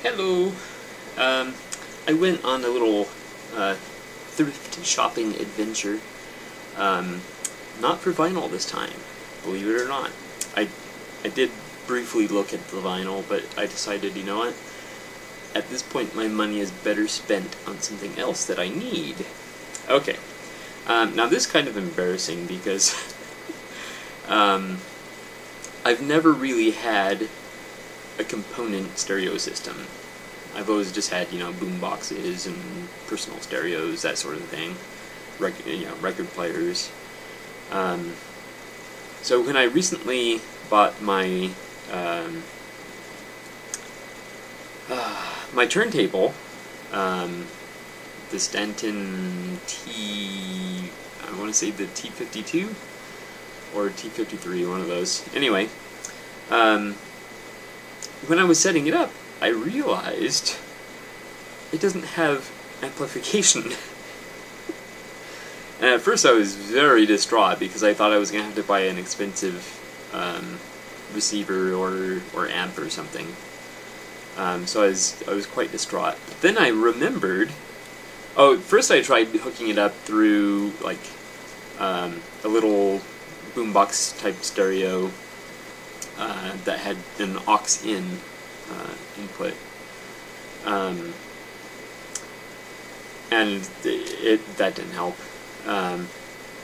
Hello. I went on a little thrift shopping adventure. Not for vinyl this time, believe it or not. I did briefly look at the vinyl, but I decided, you know what? At this point, my money is better spent on something else that I need. Okay. Now this is kind of embarrassing because I've never really had a component stereo system. I've always just had, you know, boom boxes and personal stereos, that sort of thing. Record players. So when I recently bought my my turntable, the Stanton I want to say the T52 or T53, one of those. Anyway, when I was setting it up, I realized it doesn't have amplification. And at first I was very distraught because I thought I was going to have to buy an expensive receiver or amp or something. So I was quite distraught. But then I remembered. Oh, first I tried hooking it up through like a little boombox type stereo that had an aux-in input, and that didn't help.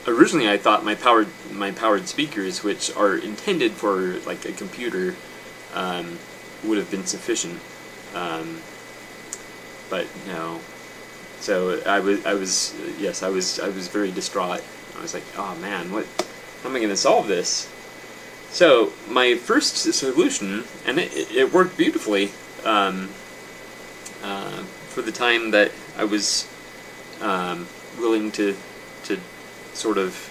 Originally, I thought my powered speakers, which are intended for like a computer, would have been sufficient, but no. So I was very distraught. I was like, oh man, how am I going to solve this? So my first solution, and it worked beautifully for the time that I was willing to sort of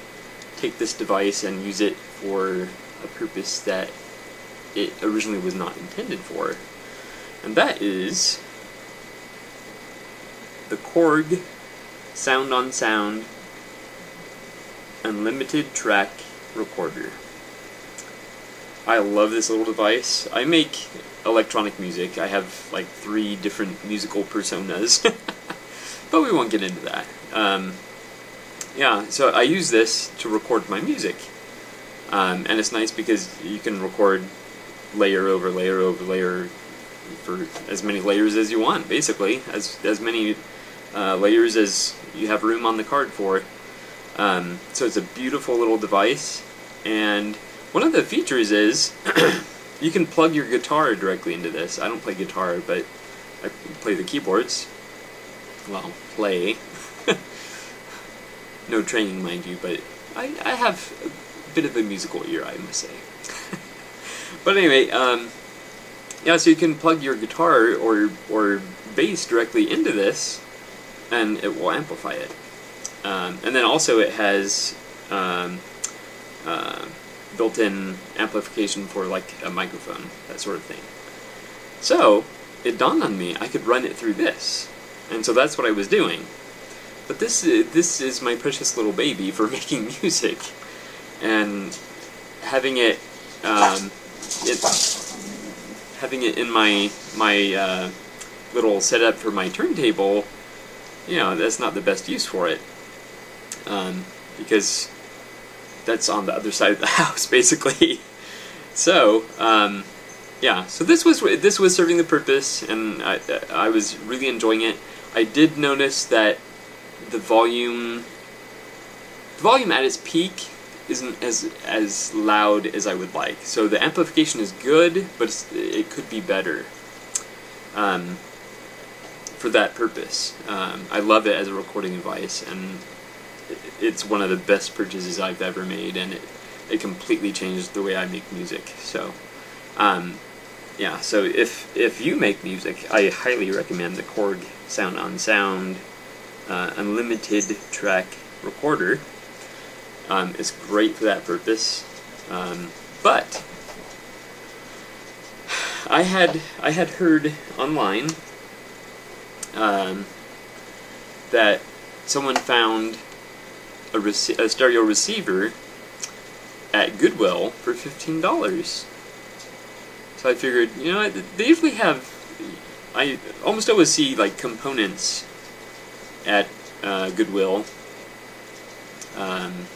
take this device and use it for a purpose that it originally was not intended for, and that is the Korg Sound on Sound Unlimited Track Recorder. I love this little device. I make electronic music. I have like 3 different musical personas, but we won't get into that. Yeah, so I use this to record my music, and it's nice because you can record layer over layer over layer for as many layers as you want, basically, as many layers as you have room on the card for. So it's a beautiful little device, and one of the features is you can plug your guitar directly into this. I don't play guitar, but I play the keyboards. Well, play. No training, mind you, but I have a bit of a musical ear, I must say. But anyway, yeah, so you can plug your guitar or bass directly into this, and it will amplify it. And then also it has built-in amplification for like a microphone, that sort of thing. So it dawned on me I could run it through this, and so that's what I was doing. But this is my precious little baby for making music, and having it in my little setup for my turntable, you know, that's not the best use for it, because that's on the other side of the house, basically. So yeah, so this was serving the purpose, and I was really enjoying it. I did notice that the volume at its peak isn't as loud as I would like. So the amplification is good, but it could be better for that purpose. I love it as a recording device, and it's one of the best purchases I've ever made, and it completely changed the way I make music. So yeah, so if you make music, I highly recommend the Korg Sound on Sound Unlimited Track Recorder. It's great for that purpose, but I had heard online that someone found a stereo receiver at Goodwill for $15. So I figured, you know, they usually have I almost always see like components at Goodwill.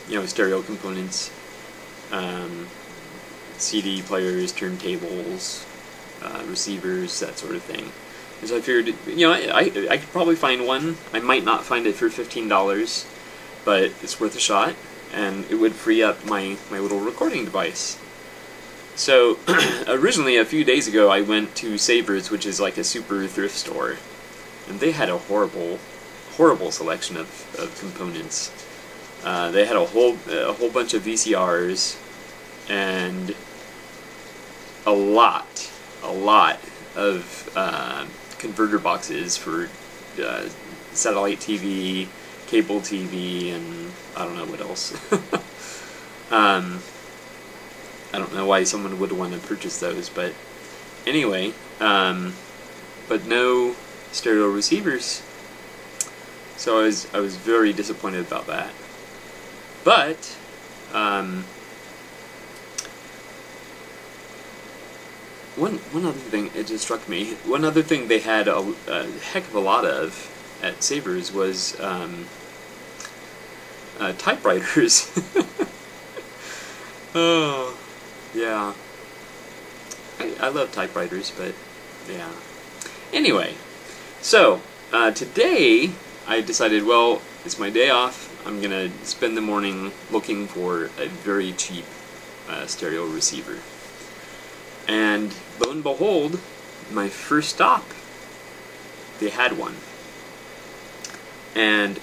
You know, stereo components, CD players, turntables, receivers, that sort of thing. And so I figured, you know, I could probably find one. I might not find it for $15, but it's worth a shot, and it would free up my little recording device. So originally, a few days ago, I went to Savers, which is like a super thrift store, and they had a horrible selection of components. They had a whole bunch of VCRs and a lot of converter boxes for satellite TV, cable TV, and I don't know what else. I don't know why someone would want to purchase those, but anyway, but no stereo receivers. So I was very disappointed about that. But one other thing, it just struck me. One other thing they had a heck of a lot of at Savers was typewriters. Oh, yeah. I love typewriters, but yeah. Anyway, so today I decided, well, it's my day off. I'm gonna spend the morning looking for a very cheap stereo receiver. And lo and behold, my first stop, they had one. And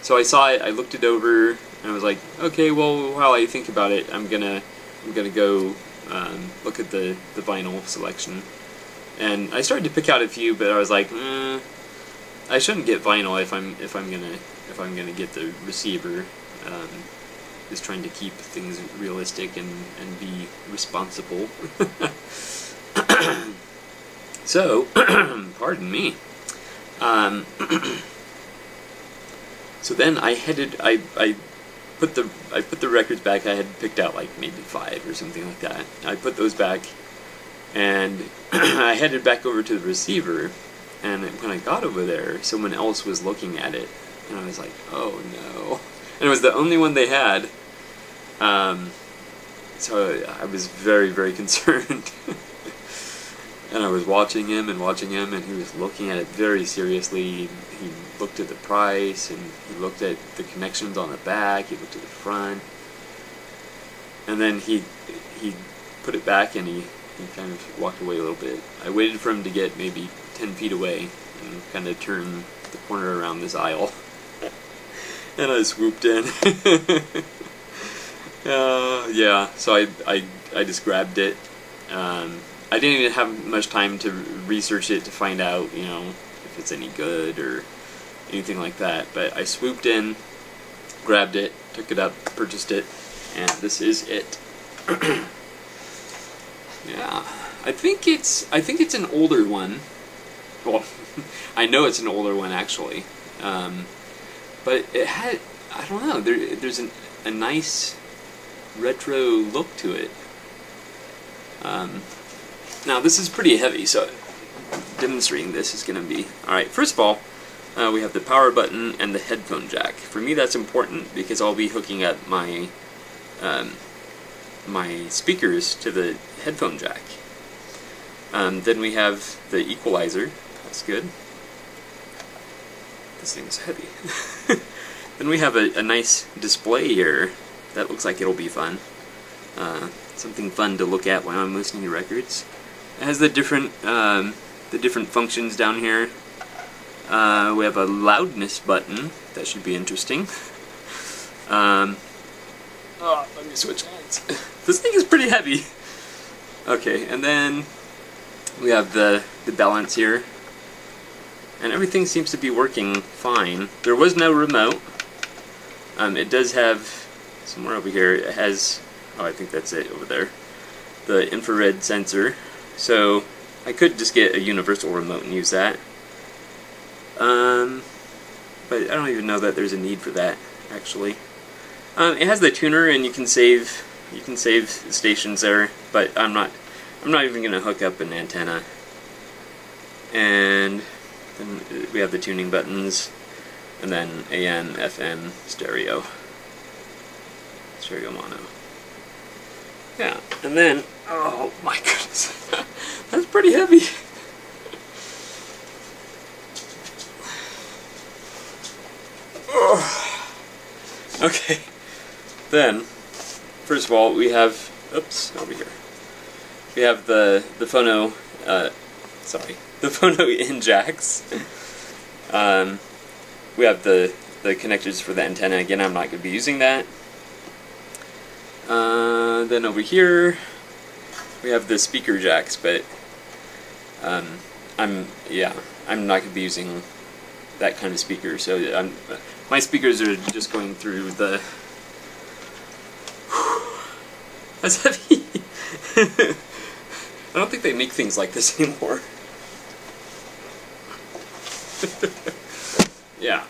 so I saw it, I looked it over, and I was like, okay, well, while I think about it, I'm gonna go look at the vinyl selection. And I started to pick out a few, but I was like, I shouldn't get vinyl if I'm gonna get the receiver. Just trying to keep things realistic and be responsible. So, pardon me. So then I put the records back. I had picked out like maybe 5 or something like that. I put those back, and I headed back over to the receiver. And when I got over there, someone else was looking at it, and I was like, "Oh no!" And it was the only one they had. So I was very, very concerned. And I was watching him, and he was looking at it very seriously. He looked at the price, and he looked at the connections on the back, he looked at the front. And then he put it back, and he kind of walked away a little bit. I waited for him to get maybe 10 feet away, and kind of turn the corner around this aisle. And I swooped in. Yeah, so I just grabbed it. I didn't even have much time to research it to find out, you know, if it's any good or anything like that. But I swooped in, grabbed it, took it up, purchased it, and this is it. Yeah, I think it's an older one. Well, I know it's an older one actually, but it had, I don't know, there's a nice retro look to it. Now this is pretty heavy, so demonstrating this is going to be... Alright, first of all, we have the power button and the headphone jack. For me that's important because I'll be hooking up my my speakers to the headphone jack. Then we have the equalizer. That's good. This thing's heavy. Then we have a nice display here. That looks like it'll be fun. Something fun to look at while I'm listening to records. It has the different functions down here. We have a loudness button. That should be interesting. Oh, let me switch hands. This thing is pretty heavy. Okay, and then we have the balance here. And everything seems to be working fine. There was no remote. It does have, somewhere over here, it has, oh, I think that's it over there, the infrared sensor. So I could just get a universal remote and use that. But I don't even know that there's a need for that, actually. It has the tuner, and you can save stations there, but I'm not even going to hook up an antenna. and then we have the tuning buttons, and then AM, FM, stereo mono. Yeah, and then, oh my goodness, that's pretty heavy. Okay, then, first of all, we have, oops, over here. We have the phono, the phono in jacks. We have the connectors for the antenna. Again, I'm not going to be using that. Then over here, we have the speaker jacks, but I'm not going to be using that kind of speaker. So my speakers are just going through the. That's heavy. I don't think they make things like this anymore. Yeah.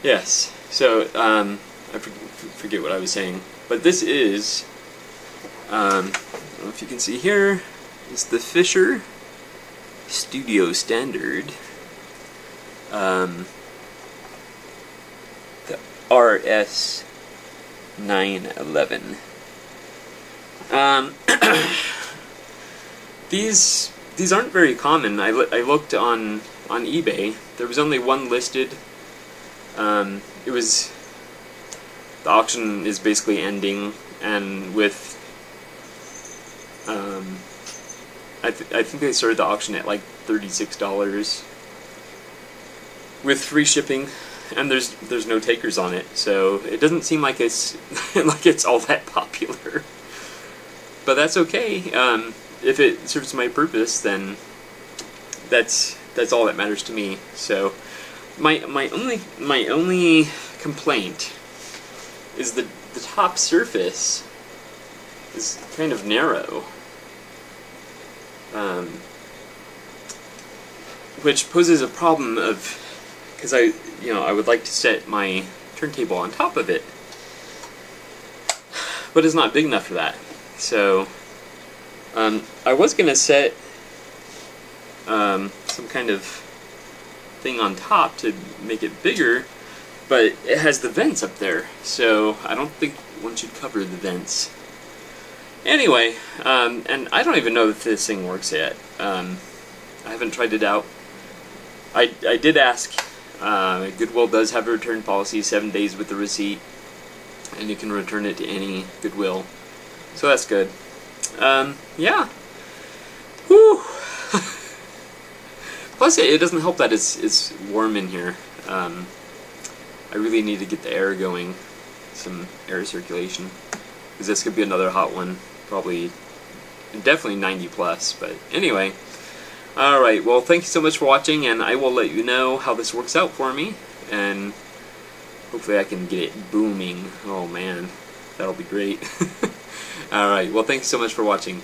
Yes. So I forget what I was saying, but this is I don't know if you can see here. It's the Fisher Studio Standard. The RS-911. These aren't very common. I looked on eBay. There was only one listed. It was, the auction is basically ending, and with I think they started the auction at like $36 with free shipping, and there's no takers on it, so it doesn't seem like it's like it's all that popular. But that's okay. If it serves my purpose, then that's all that matters to me. So my only complaint is the top surface is kind of narrow, which poses a problem of, because I would like to set my turntable on top of it, but it's not big enough for that. So I was gonna set some kind of thing on top to make it bigger, but it has the vents up there, so I don't think one should cover the vents. Anyway, and I don't even know if this thing works yet. I haven't tried it out. I did ask. Goodwill does have a return policy, 7 days with the receipt, and you can return it to any Goodwill, so that's good. Yeah. Whew. Plus, it doesn't help that it's warm in here. I really need to get the air going, some air circulation, because this could be another hot one, probably, definitely 90 plus, but anyway. Alright, well, thank you so much for watching, and I will let you know how this works out for me, and hopefully I can get it booming. Oh man, that'll be great. Alright, well, thank you so much for watching.